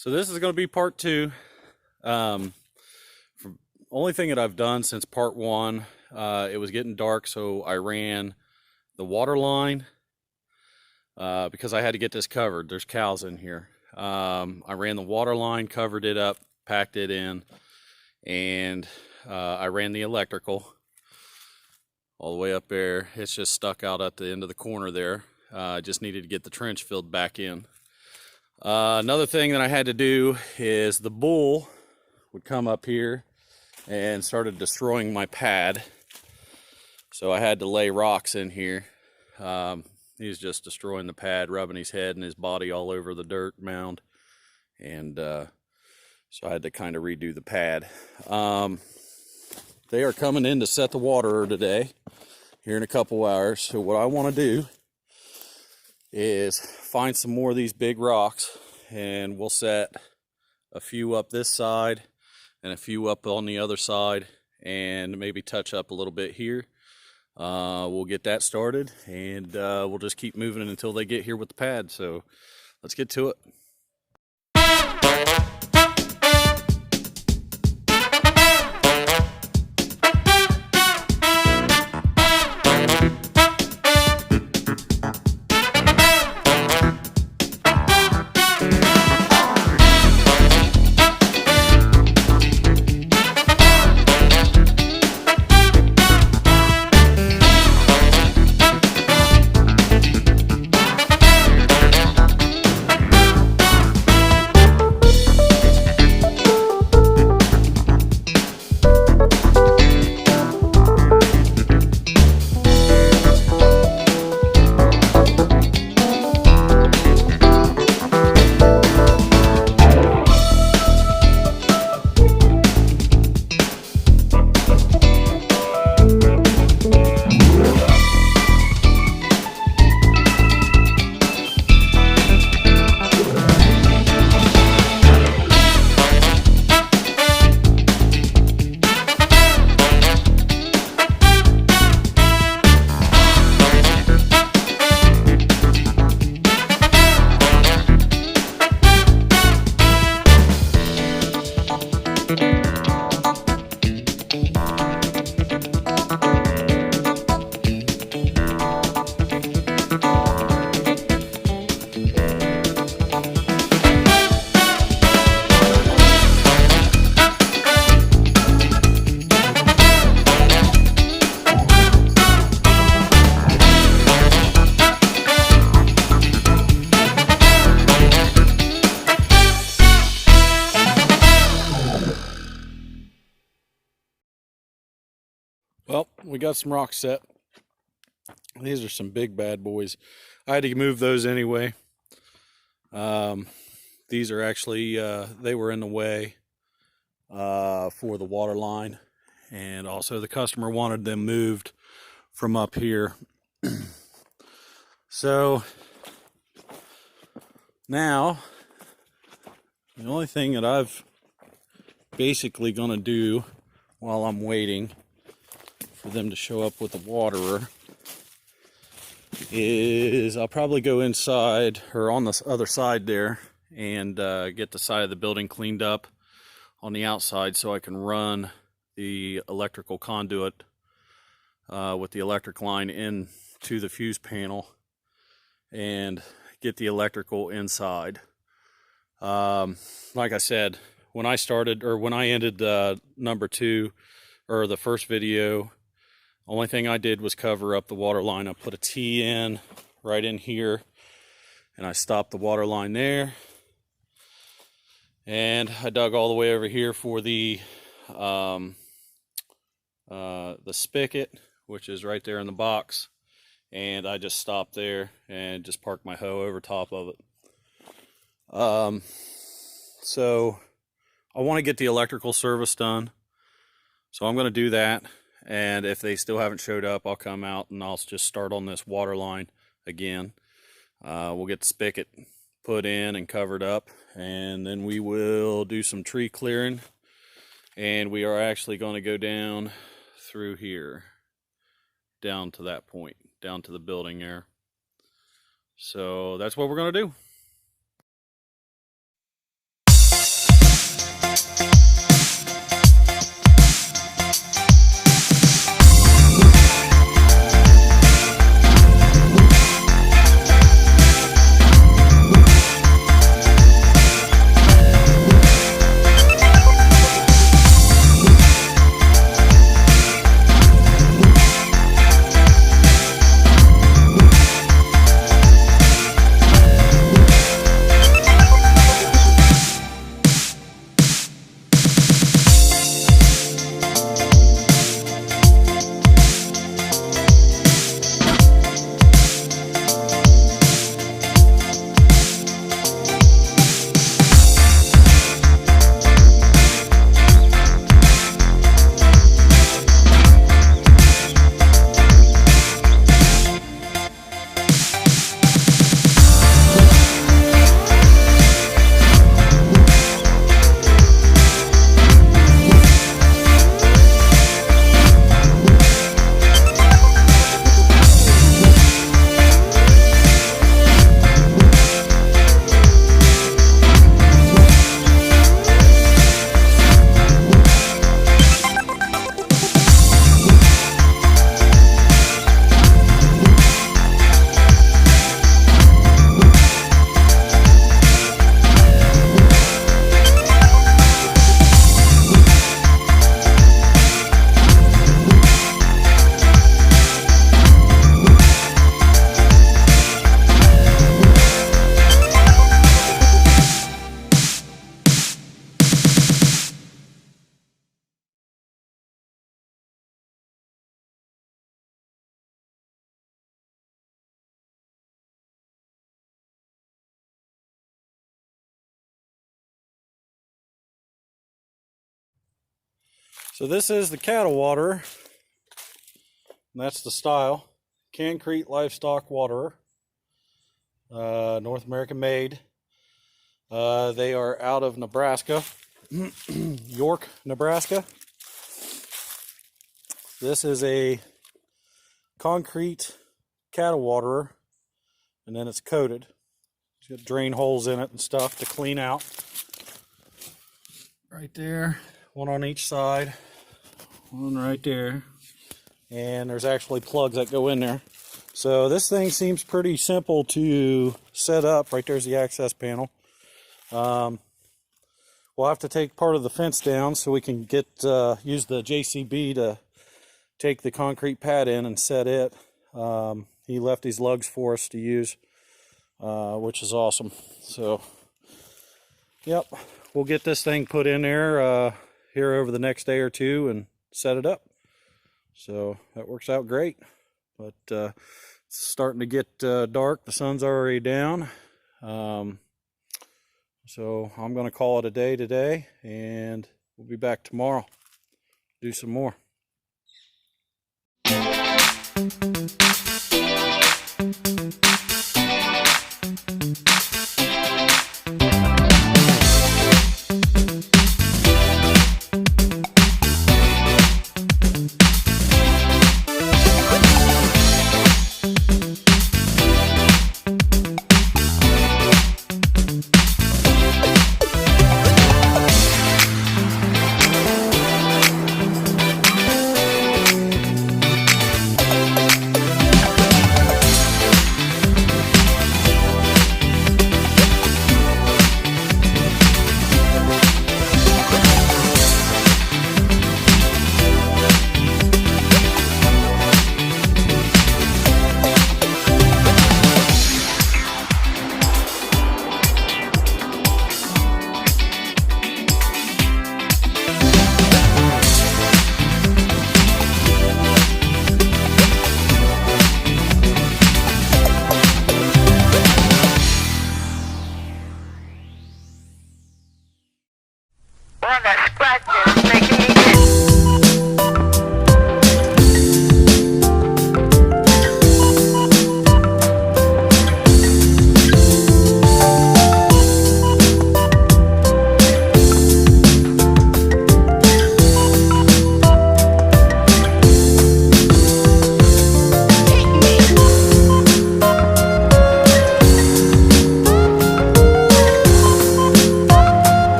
So this is going to be part two. Um, Only thing that I've done since part one, it was getting dark, so I ran the water line because I had to get this covered. There's cows in here. I ran the water line, covered it up, packed it in, and I ran the electrical all the way up there. It's just stuck out at the end of the corner there. I just needed to get the trench filled back in. Another thing that I had to do is the bull would come up here and started destroying my pad. So I had to lay rocks in here. He was just destroying the pad, rubbing his head and his body all over the dirt mound. And so I had to kind of redo the pad. They are coming in to set the waterer today, here in a couple hours. So what I want to do is find some more of these big rocks, and we'll set a few up this side and a few up on the other side, and maybe touch up a little bit here. We'll get that started, and we'll just keep moving until they get here with the pad. So let's get to it. Well, we got some rocks set. These are some big bad boys. I had to move those anyway. These are actually, they were in the way for the water line. And also the customer wanted them moved from up here. So now, the only thing that I've basically going to do while I'm waiting for them to show up with the waterer is I'll probably go inside or on the other side there and get the side of the building cleaned up on the outside so I can run the electrical conduit with the electric line into the fuse panel and get the electrical inside. Like I said, when I started, or when I ended number two, or the first video, only thing I did was cover up the water line. I put a T in right in here, and I stopped the water line there. And I dug all the way over here for the spigot, which is right there in the box. And I just stopped there and just parked my hoe over top of it. So I want to get the electrical service done. So I'm going to do that. And if they still haven't showed up, I'll come out and I'll just start on this water line again. We'll get the spigot put in and covered up, and then we will do some tree clearing. And we are actually going to go down through here, down to that point, down to the building there. So that's what we're going to do. So this is the cattle waterer, and that's the style. Cancrete Livestock Waterer, North American made. They are out of Nebraska, York, Nebraska. This is a concrete cattle waterer, and then it's coated. It's got drain holes in it and stuff to clean out. Right there, one on each side, one right there. And there's actually plugs that go in there. So this thing seems pretty simple to set up. Right there's the access panel. We'll have to take part of the fence down so we can get use the JCB to take the concrete pad in and set it. He left these lugs for us to use, which is awesome. So, yep, we'll get this thing put in there here over the next day or two and set it up. So that works out great. But it's starting to get dark. The sun's already down. So I'm going to call it a day today, and we'll be back tomorrow. Do some more.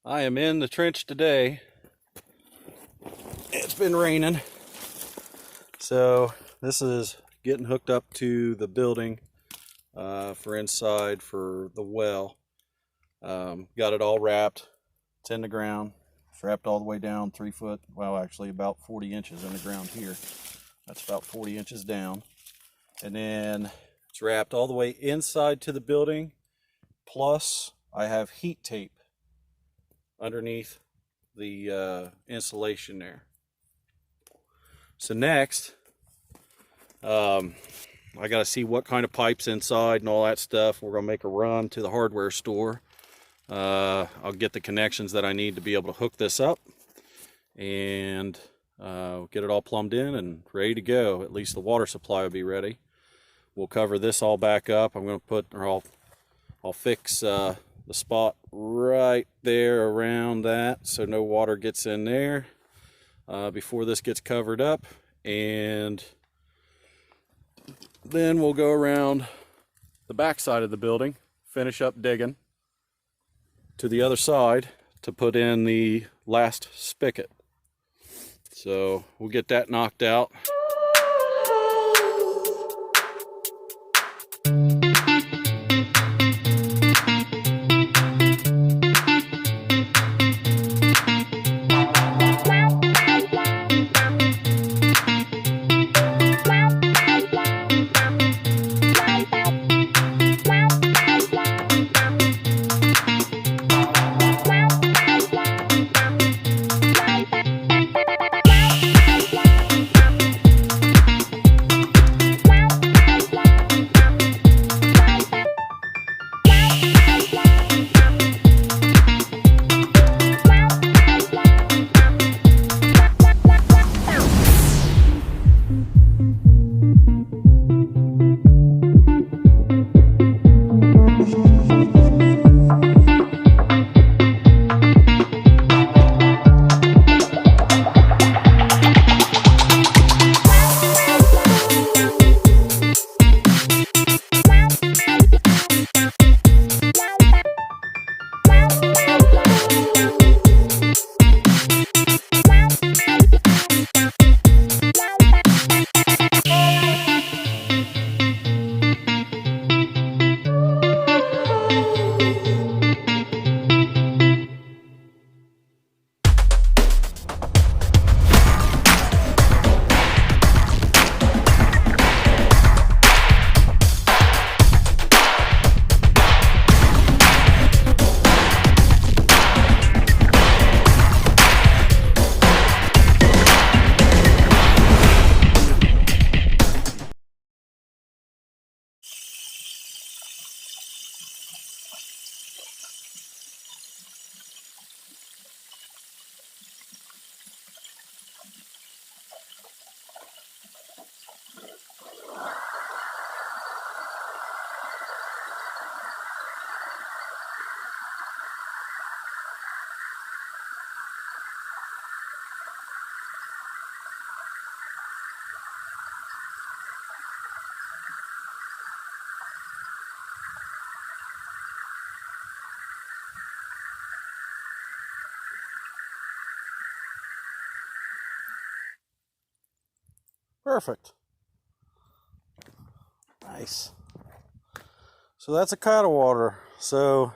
I am in the trench today. It's been raining. So this is getting hooked up to the building for inside for the well. Got it all wrapped. It's in the ground. It's wrapped all the way down 3 foot. Well, actually about 40 inches in the ground here. That's about 40 inches down. And then it's wrapped all the way inside to the building. Plus I have heat tape underneath the insulation there. So next, I got to see what kind of pipes inside and all that stuff. We're going to make a run to the hardware store. I'll get the connections that I need to be able to hook this up and get it all plumbed in and ready to go. At least the water supply will be ready. We'll cover this all back up. I'm going to put, or I'll fix the spot right there around that so no water gets in there before this gets covered up, and then we'll go around the back side of the building, finish up digging to the other side to put in the last spigot. So we'll get that knocked out. Perfect. Nice. So that's a cattle water. So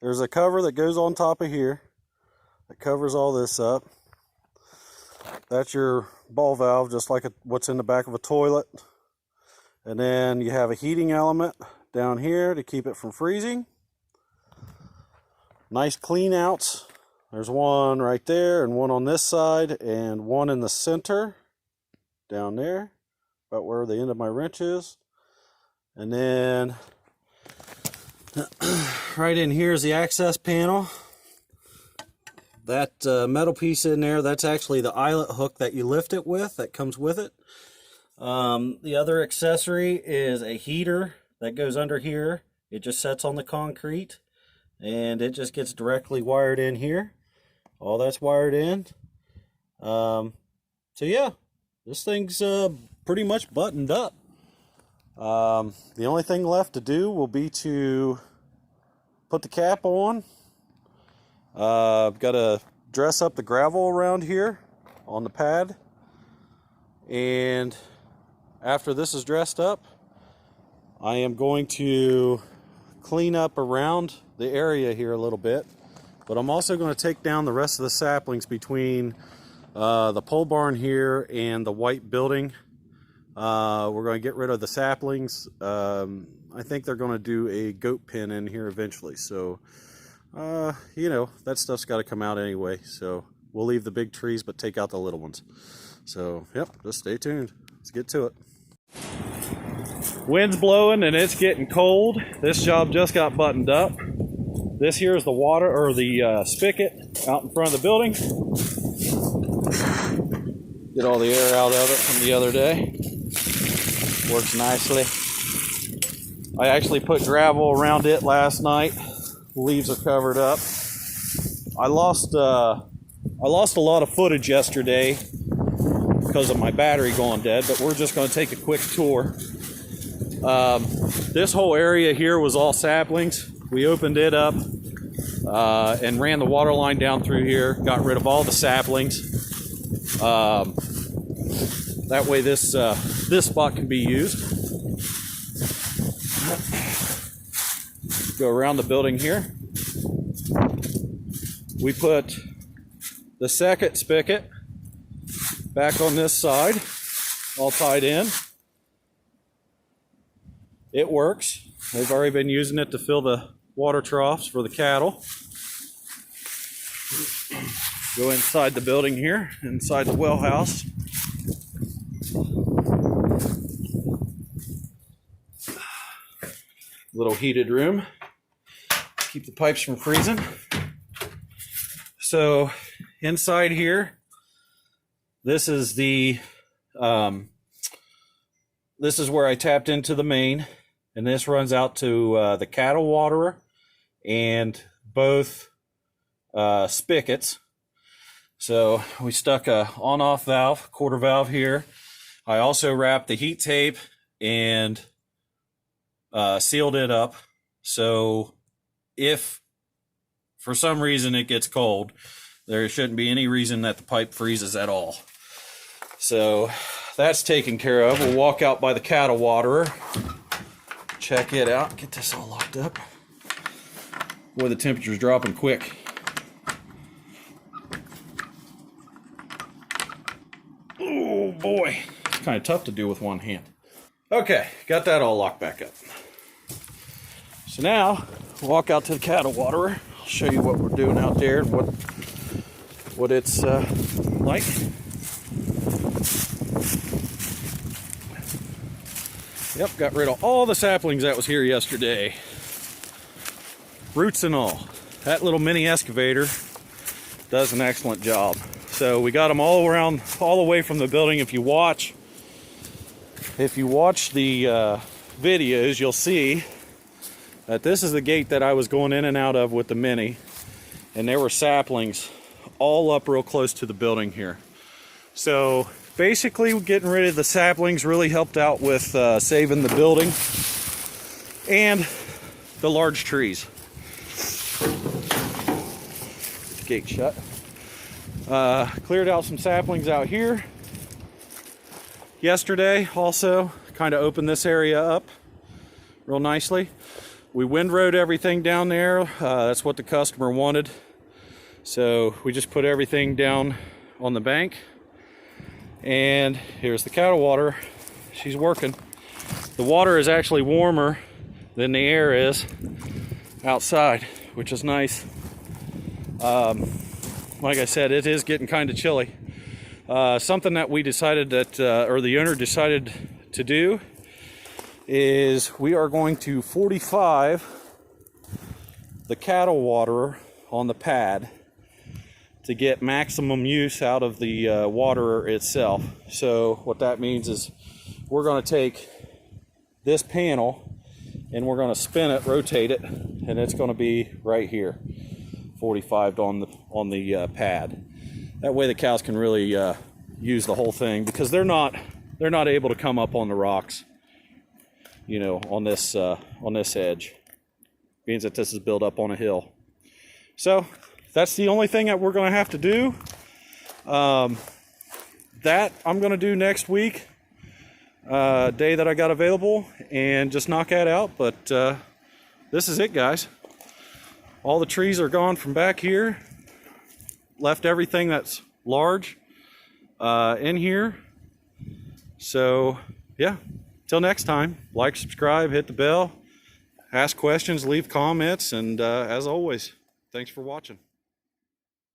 there's a cover that goes on top of here that covers all this up. That's your ball valve, just like what's in the back of a toilet. And then you have a heating element down here to keep it from freezing. Nice clean outs. There's one right there and one on this side and one in the center down there, about where the end of my wrench is. And then right in here is the access panel. That metal piece in there, that's actually the eyelet hook that you lift it with, that comes with it. The other accessory is a heater that goes under here. It just sets on the concrete and it just gets directly wired in here. All that's wired in. So yeah, this thing's pretty much buttoned up. The only thing left to do will be to put the cap on. I've got to dress up the gravel around here on the pad, and after this is dressed up, I am going to clean up around the area here a little bit, but I'm also going to take down the rest of the saplings between the pole barn here and the white building. We're going to get rid of the saplings. I think they're going to do a goat pen in here eventually, so you know, that stuff's got to come out anyway, so we'll leave the big trees but take out the little ones. So yep, just stay tuned. Let's get to it. Wind's blowing and it's getting cold. This job just got buttoned up. This here is the water, or the spigot out in front of the building. Get all the air out of it from the other day. Works nicely. I actually put gravel around it last night. Leaves are covered up. I lost a lot of footage yesterday because of my battery going dead, but we're just going to take a quick tour. This whole area here was all saplings. We opened it up and ran the water line down through here, got rid of all the saplings. That way this spot can be used. Go around the building here. We put the second spigot back on this side, all tied in. It works. They've already been using it to fill the water troughs for the cattle. Go inside the building here, inside the well house. Little heated room. Keep the pipes from freezing. So inside here, this is the this is where I tapped into the main, and this runs out to the cattle waterer and both spigots. So we stuck a on-off valve, quarter valve here. I also wrapped the heat tape and sealed it up, so if for some reason it gets cold, there shouldn't be any reason that the pipe freezes at all. So that's taken care of. We'll walk out by the cattle waterer, check it out, get this all locked up. Boy, the temperature's dropping quick. Oh boy, it's kind of tough to do with one hand. Okay, got that all locked back up. So now, walk out to the cattle waterer. I'll show you what we're doing out there and what it's like. Yep, got rid of all the saplings that was here yesterday. Roots and all. That little mini excavator does an excellent job. So we got them all around, all away from the building. If you watch the videos, you'll see that this is the gate that I was going in and out of with the Mini, and there were saplings all up real close to the building here. So basically getting rid of the saplings really helped out with saving the building and the large trees. Get the gate shut. Cleared out some saplings out here. yesterday also kind of opened this area up real nicely. We windrowed everything down there. That's what the customer wanted. So we just put everything down on the bank. And here's the cattle water. She's working. The water is actually warmer than the air is outside, which is nice. Like I said, it is getting kind of chilly. Something that we decided that, or the owner decided to do, is we are going to 45 the cattle water on the pad to get maximum use out of the water itself. So what that means is we're going to take this panel and we're going to spin it, rotate it, and it's going to be right here, 45 on the pad. That way the cows can really use the whole thing, because they're not able to come up on the rocks, you know, on this edge, means that this is built up on a hill. So that's the only thing that we're going to have to do. That I'm going to do next week, day that I got available, and just knock that out. But this is it, guys. All the trees are gone from back here. Left everything that's large in here. So yeah, till next time, like, subscribe, hit the bell, ask questions, leave comments, and as always, thanks for watching.